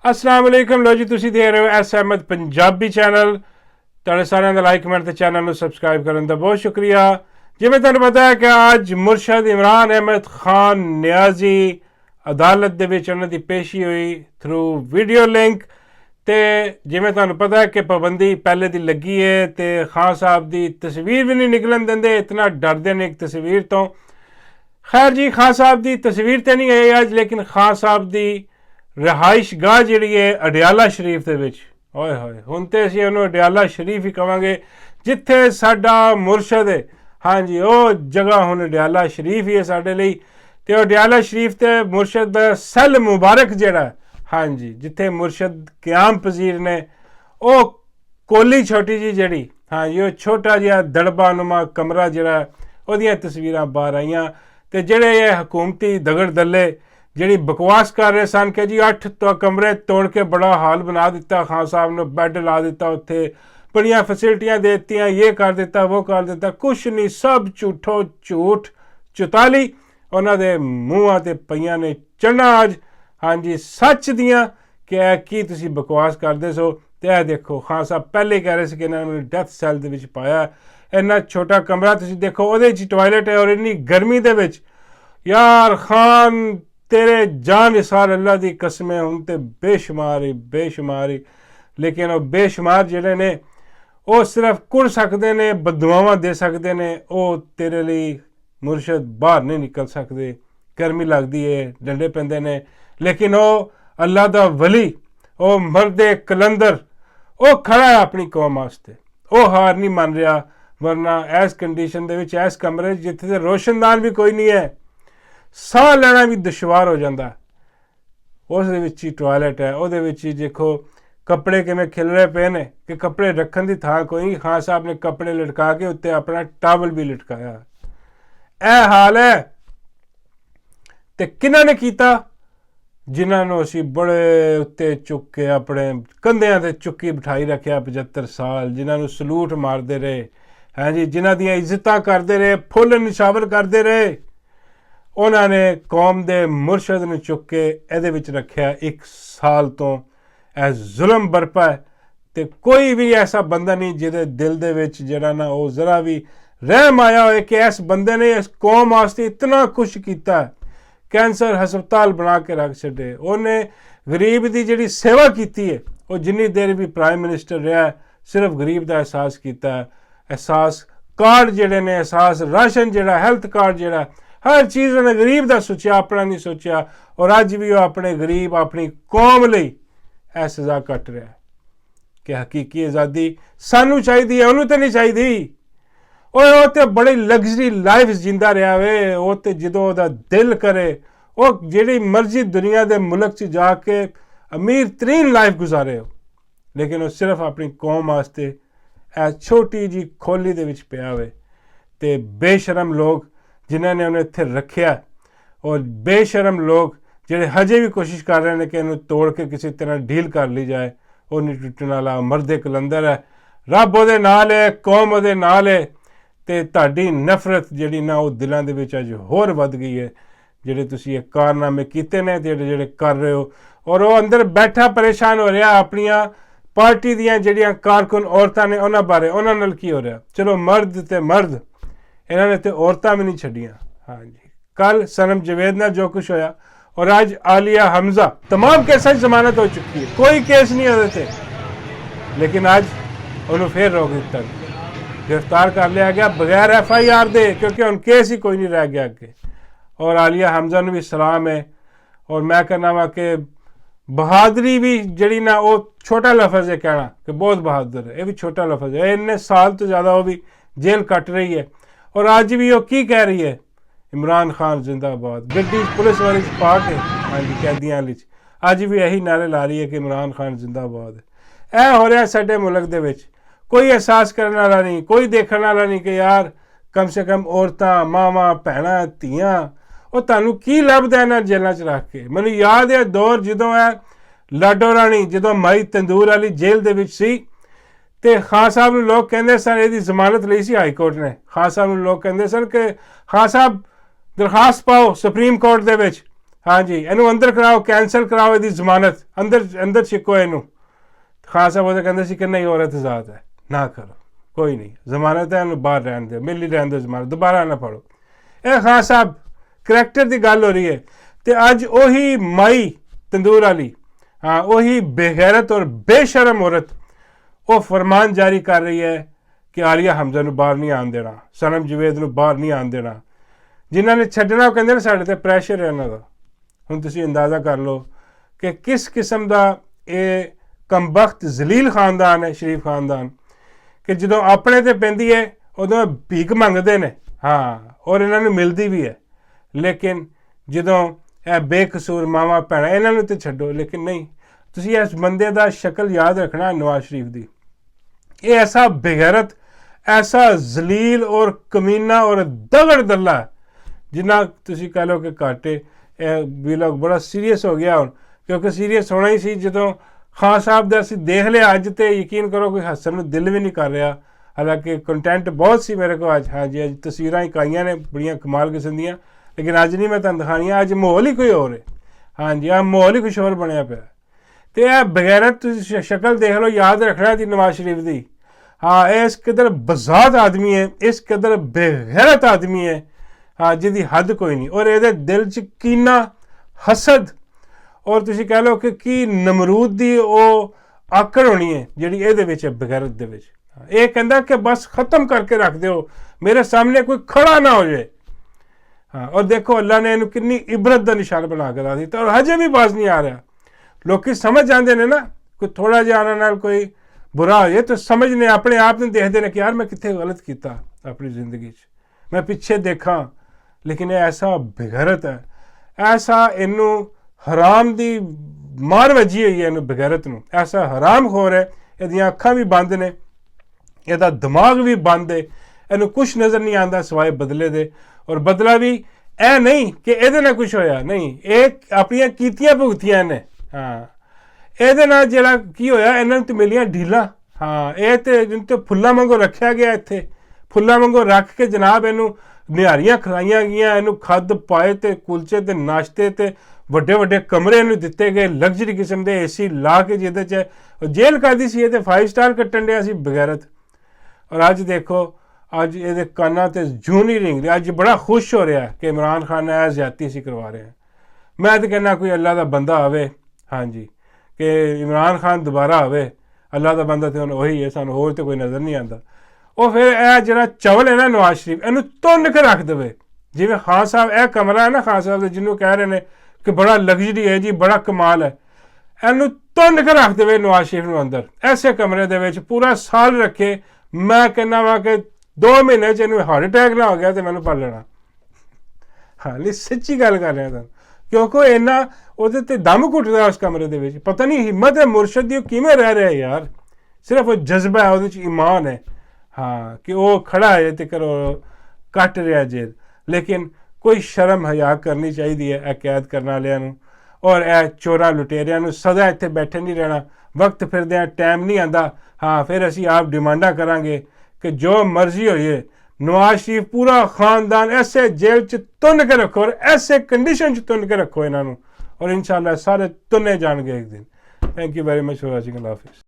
अस्सलाम वालेकुम। लो जी, तुसी देख रहे हो एस अहमद पंजाबी चैनल। तुहाडे सारिਆਂ ਦਾ ਲਾਈਕ ਕਮੈਂਟ ਤੇ ਚੈਨਲ ਨੂੰ ਸਬਸਕ੍ਰਾਈਬ ਕਰਨ ਦਾ ਬਹੁਤ ਸ਼ੁਕਰੀਆ। ਜਿਵੇਂ ਤੁਹਾਨੂੰ ਪਤਾ ਹੈ ਕਿ ਅੱਜ ਮੁਰਸ਼ਦ ਇਮਰਾਨ ਅਹਿਮਦ ਖਾਨ ਨਿਆਜ਼ੀ ਅਦਾਲਤ ਦੇ ਵਿੱਚ ਉਹਨਾਂ ਦੀ ਪੇਸ਼ੀ ਹੋਈ ਥਰੂ ਵੀਡੀਓ ਲਿੰਕ। ਤੇ ਜਿਵੇਂ ਤੁਹਾਨੂੰ ਪਤਾ ਹੈ ਕਿ ਪਾਬੰਦੀ ਪਹਿਲੇ ਦੀ ਲੱਗੀ ਹੈ ਤੇ ਖਾਨ ਸਾਹਿਬ ਦੀ ਤਸਵੀਰ ਵੀ ਨਹੀਂ ਨਿਕਲਣ ਦਿੰਦੇ, ਇਤਨਾ ਡਰਦੇ ਨੇ ਇੱਕ ਤਸਵੀਰ ਤੋਂ। खैर जी, खान साहब की तस्वीर तो नहीं आई अज, लेकिन खान साहब की रिहाइश गाह जी है अडियाला शरीफ के विच। ओए होए, हुण तो असीं उहनूं अडियाला शरीफ ही कहांगे जिथे साडा मुरशद है। हाँ जी, वो जगह हुण अडियाला शरीफ ही है साडे लई। ते अडियाला शरीफ ते मुरशद दा सैल मुबारक जिहड़ा, हाँ जी, जिथे मुरशद क्याम पजीर ने, वो कोली छोटी जी जिहड़ी, हाँ जी, वो छोटा जिहा दड़बा नुमा कमरा जिहड़ा, उहदियां तस्वीरां बाहर आईयां। तो जेड़े ये हुकूमती दगड़ दल्ले जी बकवास कर रहे सन कि जी 8 कमरे तोड़ के बड़ा हाल बना दिता, खान साहब ने बैड ला दिता, उत्थे बड़ियां फैसिलिटियां दे दित्तियां, ये कर दिता वो कर दिता, कुछ नहीं, सब झूठो झूठ चुताली उन्हां दे मूहां ते पईयां ने चढ़ना अज। हाँ जी, सच दियां कि की तुसीं बकवास करदे सो। ते यह देखो, खान साहब पहले कह रहे थे कि इन्होंने डैथ सैल दे विच पाया। इन्ना छोटा कमरा तुसीं देखो, उहदे च टॉयलेट है और इन्नी गर्मी दे विच। यार खान, तेरे जान निसार अल्लाह दी कसम है, हुण ते बेशुमार ही। लेकिन वो बेशुमार जिहड़े ने वो सिर्फ कुड़ सकते ने, बददुआवां दे सकते ने, वो तेरे लिए मुरशद बाहर नहीं निकल सकते। गर्मी लगती है, डंडे पैंदे ने, लेकिन वो अल्लाह दा वली, वो मर्दे कलंदर, वो खड़ा है अपनी कौम वास्ते, वो हार नहीं मान रहा। वरना इस कंडीशन दे विच, इस कमरे जिथे ते रोशनदान भी कोई नहीं है, साह लेना भी दुश्वार हो जाता। उस ही टॉयलेट है, वो देखो कपड़े किवें खिलरे पे ने कि कपड़े रखन की थां कोई नहीं। खान साहब ने कपड़े लटका के उत्ते अपना टावल भी लटकाया। यह हाल है। तो किन्हां ने कीता? जिन्होंने असी बड़े उत्ते चुक के अपने कंधियां ते चुक्की बिठाई रखिया 75 साल, जिन्होंने सलूट मारते रहे, हाँ जी, जिन्हां दियां इज्जतां करते रहे, फुल निशावर करते रहे, उन्होंने कौम दे मुरशद नूं चुक के इहदे विच रखिया। 1 साल तो यह जुल्म बरपा है। तो कोई भी ऐसा बंदा नहीं जिहदे दिल दे विच जिहड़ा ना वो जरा भी रहम आया होए कि इस बंदे ने इस कौम वास्ते इतना कुछ कीता है। कैंसर हस्पताल बना के रख छड्डे, उन्हें गरीब की जिहड़ी सेवा की है, वो जिन्नी देर भी प्राइम मिनिस्टर रहा है, सिर्फ गरीब का एहसास किया। एहसास कार्ड जिहड़े ने, एहसास राशन जिहड़ा, हेल्थ कार्ड जिहड़ा, हर चीज़ उन्हें गरीब का सोचा, अपना नहीं सोचा। और अज भी वो अपने गरीब, अपनी कौम लई यह सज़ा कट रहा है कि हकीकी आज़ादी सानू चाहिए, उन्होंने तो नहीं चाहिए। वो तो बड़ी लग्जरी लाइफ जींदा रहा वे। वो तो जो दिल करे वो जिहड़ी मर्जी दुनिया के मुल्क च जाके अमीर तरीन लाइफ गुजारे हो, लेकिन वो सिर्फ अपनी कौम वास्ते ए छोटी जी खोली दे विच पिया वे। ते बेशरम लोग जिन्होंने उन्हें इत्थे रखिया, और बेशरम लोग जिहड़े हजे भी कोशिश कर रहे हैं कि इन्हूं तोड़ के किसी तरह डील कर ली जाए, वो नहीं टुटण वाला। मर्दे कलंदर है, रब उहदे नाल है, कौम उहदे नाल है। ते तुहाडी नफरत जिहड़ी ना वो दिलों दे विच अज होर वध गई है। जिहड़े तुसीं ये कारनामे कीते ने, जिहड़े कर रहे हो, और वो अंदर बैठा परेशान हो रहा अपनियां पार्टी दियां जिहड़ियां कारकुन औरतां ने उन्हां बारे, उन्हां नाल की हो रहा। चलो मर्द ते मर्द, इन्होंने तो औरतां भी नहीं छड्डियां। हाँ जी, कल सनम जवेद नाल जो कुछ होया, और अज आलिया हमजा, तमाम केसां च जमानत हो चुकी है, कोई केस नहीं उहदे ते, लेकिन अज उन्होंने फिर रोक दिता, गिरफ्तार कर लिया गया बगैर FIR दे, क्योंकि हुण केस ही कोई नहीं रह गया अगे। और आलिया हमजा नूं भी सलाम है। और मैं कहना वा कि बहादरी भी जिहड़ी ना, वो छोटा लफज है कहना कि बहुत बहादुर है, ये भी छोटा लफज है। इन्ने साल तो ज़्यादा वो भी जेल कट रही है, और अज भी वो की कह रही है, इमरान खान जिंदाबाद, गड्डी पुलिस वाली पा के, हाँ जी, कैदियां वाली अज भी यही नारे ला रही है कि इमरान खान जिंदाबाद है। यह हो रहा साडे मुल्क दे विच। कोई एहसास करने वाला नहीं, कोई देखने वाला नहीं कि यार कम से कम औरतां, मावां, भैणां, धीआं, वो तुहानूं की लभदा इन्हां जेलां च रख के। मैनूं याद है दौर जदों है लाडो राणी जदों माई तंदूर वाली जेल दे विच सी, ते खान साहब नूं लोग कहंदे सन, इहदी जमानत लई सी हाई कोर्ट ने। खान साहब नूं लोग कहंदे सन कि खान साहब दरखास्त पाओ सुप्रीम कोर्ट दे विच, हाँ जी, ਇਹਨੂੰ ਅੰਦਰ ਕਰਾਓ, ਕੈਂਸਲ ਕਰਾਓ ਇਹਦੀ ਜ਼ਮਾਨਤ, ਅੰਦਰ ਛਿੱਕੋ ਇਹਨੂੰ। ਖਾਨ ਸਾਹਿਬ ਉਹਦੇ ਕਹਿੰਦੇ ਸੀ ਕਿ ਨਹੀਂ ਔਰਤ ਆਜ਼ਾਦ ਹੈ, ਨਾ ਕਰੋ, ਕੋਈ ਨਹੀਂ, ਜ਼ਮਾਨਤ ਹੈ, ਇਹਨੂੰ ਬਾਹਰ ਰਹਿਣ ਦਿਓ, ਮਿਲ ਹੀ ਰਹਿਣ ਦਿਓ ਜ਼ਮਾਨਤ, ਦੁਬਾਰਾ ਨਾ ਪੜੋ। ਇਹ ਖਾਨ ਸਾਹਿਬ ਕਰੈਕਟਰ ਦੀ ਗੱਲ ਹੋ ਰਹੀ ਹੈ। ਤੇ ਅੱਜ ਉਹੀ ਮਾਈ ਤੰਦੂਰ ਵਾਲੀ, हाँ वही बेगैरत और बेशरम औरत वो फरमान जारी कर रही है कि आलिया हमजा नूं बाहर नहीं आन देना, सनम जवेद नूं बाहर नहीं आन देना। जिन्होंने छड्डना कहते हैं साढ़े ते प्रैशर है इन्हां दा। हुण तुसीं अंदाज़ा कर लो कि किस किस्म का ये कमबख्त जलील खानदान है शरीफ खानदान, कि जदों अपने ते पैंदी है उदों भीख मंगते हैं, हाँ, और इन्हां नूं मिलदी भी है। लेकिन जदों ਇਹ ਬੇਕਸੂਰ ਮਾਵਾਂ ਭੈਣਾਂ ਇਹਨਾਂ ਨੂੰ ਤੇ ਛੱਡੋ। ਲੇਕਿਨ ਨਹੀਂ, ਤੁਸੀਂ ਇਸ ਬੰਦੇ ਦਾ ਸ਼ਕਲ ਯਾਦ ਰੱਖਣਾ ਨਵਾਜ਼ ਸ਼ਰੀਫ ਦੀ। ਇਹ ਐਸਾ ਬੇਗੈਰਤ, ਐਸਾ ਜ਼ਲੀਲ ਔਰ ਕਮੀਨਾ ਔਰ ਦਗੜ ਦੱਲਾ, ਜਿੰਨਾ ਤੁਸੀਂ ਕਹਿ ਲਓ ਕਿ ਘਾਟੇ। ਇਹ ਵੀਲੌਗ ਬੜਾ ਸੀਰੀਅਸ ਹੋ ਗਿਆ ਹੁਣ, ਕਿਉਂਕਿ ਸੀਰੀਅਸ ਹੋਣਾ ਹੀ ਸੀ। ਜਦੋਂ ਖਾਨ ਸਾਹਿਬ ਦਾ ਅਸੀਂ ਦੇਖ ਲਿਆ ਅੱਜ, ਤੇ ਯਕੀਨ ਕਰੋ ਕੋਈ ਹੱਸਣ ਨੂੰ ਦਿਲ ਵੀ ਨਹੀਂ ਕਰ ਰਿਹਾ। ਹਾਲਾਂਕਿ ਕੰਟੈਂਟ ਬਹੁਤ ਸੀ ਮੇਰੇ ਕੋਲ ਅੱਜ। ਹਾਂਜੀ, ਅੱਜ ਤਸਵੀਰਾਂ ਹੀ ਆਈਆਂ ਨੇ ਬੜੀਆਂ ਕਮਾਲ ਕਿਸਮ ਦੀਆਂ, लेकिन अज नहीं मैं तुहानूं दिखाणियां। अज माहौल ही कोई होर है। हाँ जी, आ माहौल ही कुछ होर बनया पिया। तो यह बगैरत तुसीं शक्ल देख लो, याद रखना दी नवाज शरीफ दी। हाँ, इस कदर बजात आदमी है, इस कदर बेगैरत आदमी है, हाँ, जिहदी हद कोई नहीं। और इहदे दिल च कीना, हसद और तुसीं कह लो कि की नमरूद दी ओह आकड़ होनी है जिहड़ी इहदे विच बगैरत दे विच। इह कहंदा कि बस खत्म करके रख दिओ, मेरे सामने कोई खड़ा ना हो जाए। हाँ, और देखो अल्लाह ने इन्हूं कितनी इबरत का निशान बना के ला दिता, और हजे भी बाज नहीं आ रहा। लोग समझ जाते हैं ना, कोई थोड़ा जिहा आने नाल कोई बुरा हो जाए तो समझने, अपने आप में देखते हैं कि यार मैं कितने गलत किया अपनी जिंदगी, मैं पिछे देखा। लेकिन ये ऐसा बेगैरत है, ऐसा इनू हराम दी मार वजी हुई है, इनू बेगैरत नूं, ऐसा हराम खोर है। इहदियां अखां भी बंद ने, इहदा दिमाग भी बंद है, इनू कुछ नज़र नहीं आता सिवाय बदले दे। और बदला भी ए नहीं कि इहदे नाल कुछ होया, नहीं, ये अपनियां कीतियां भुगतियां ने। हाँ, इहदे नाल जिहड़ा की होया, इन्हां नूं ते मिलियां ढीलां। हाँ, ये तो फुल्लां वांगू रखिया गया, इत्थे फुल्लां वांगू रख के जनाब इनू निहारियां खलाइयां गईयां, इनू खद पाए ते कुलचे ते नाश्ते ते वड्डे वड्डे कमरे इनू दिते गए, लग्जरी किस्म दे AC ला के, जिहदे च जेल कादी सी, ते 5 स्टार कट्टन दिया सी बगैरत। और अज देखो, अज ये काना ते जूं नहीं रिंगदे। अज बड़ा खुश हो रहा है कि इमरान खान ने ज्यादती असीं करवा रहे हैं। मैं तो कहना कोई अल्लाह का बंदा आवे, हाँ जी, कि इमरान खान दोबारा आवे। अल्लाह का बंदा तो वही है, सानूं होर तो कोई नज़र नहीं आता। और फिर यह जिहड़ा चवल है ना नवाज शरीफ, इनू तुन के रख देवे। जिवें खान साहब, यह कमरा है ना खान साहब का, जिन्होंने कह रहे हैं कि बड़ा लग्जरी है जी, बड़ा कमाल है, इनू तुन के रख देवे नवाज शरीफ नूं अंदर, ऐसे कमरे दे विच पूरा साल रखे। मैं कहना वा कि 2 महीने च इन्हूं हार्ट अटैक ना हो गया तो मैंने पढ़ लेना। हाँ, नहीं सच्ची गल कर रहा था, क्योंकि इन्ना उहदे ते दम घुटदा उस कमरे दे विच। पता नहीं हिम्मत है मुर्शद दी, किवें रह रहा है यार। सिर्फ वो जज्बा है, उहदे च ईमान है, हाँ, कि वो खड़ा है ते करो कट रहा जेल। लेकिन कोई शर्म हया करनी चाहिए है कैद करने वालियां नूं, और ए चोरा लुटेरियां नूं सदा इत्थे बैठे नहीं रहना। वक्त फिरदे टाइम नहीं आंदा। हाँ, फिर असीं आप डिमांडा करांगे कि जो मर्जी होइए, नवाज शरीफ पूरा खानदान ऐसे जेल च तुन के रखो, और ऐसे कंडीशन च तुन के रखो इन्हों, और इंशाअल्लाह सारे तुने जाएंगे एक दिन। Thank you very much for watching. Allah हाफिज़।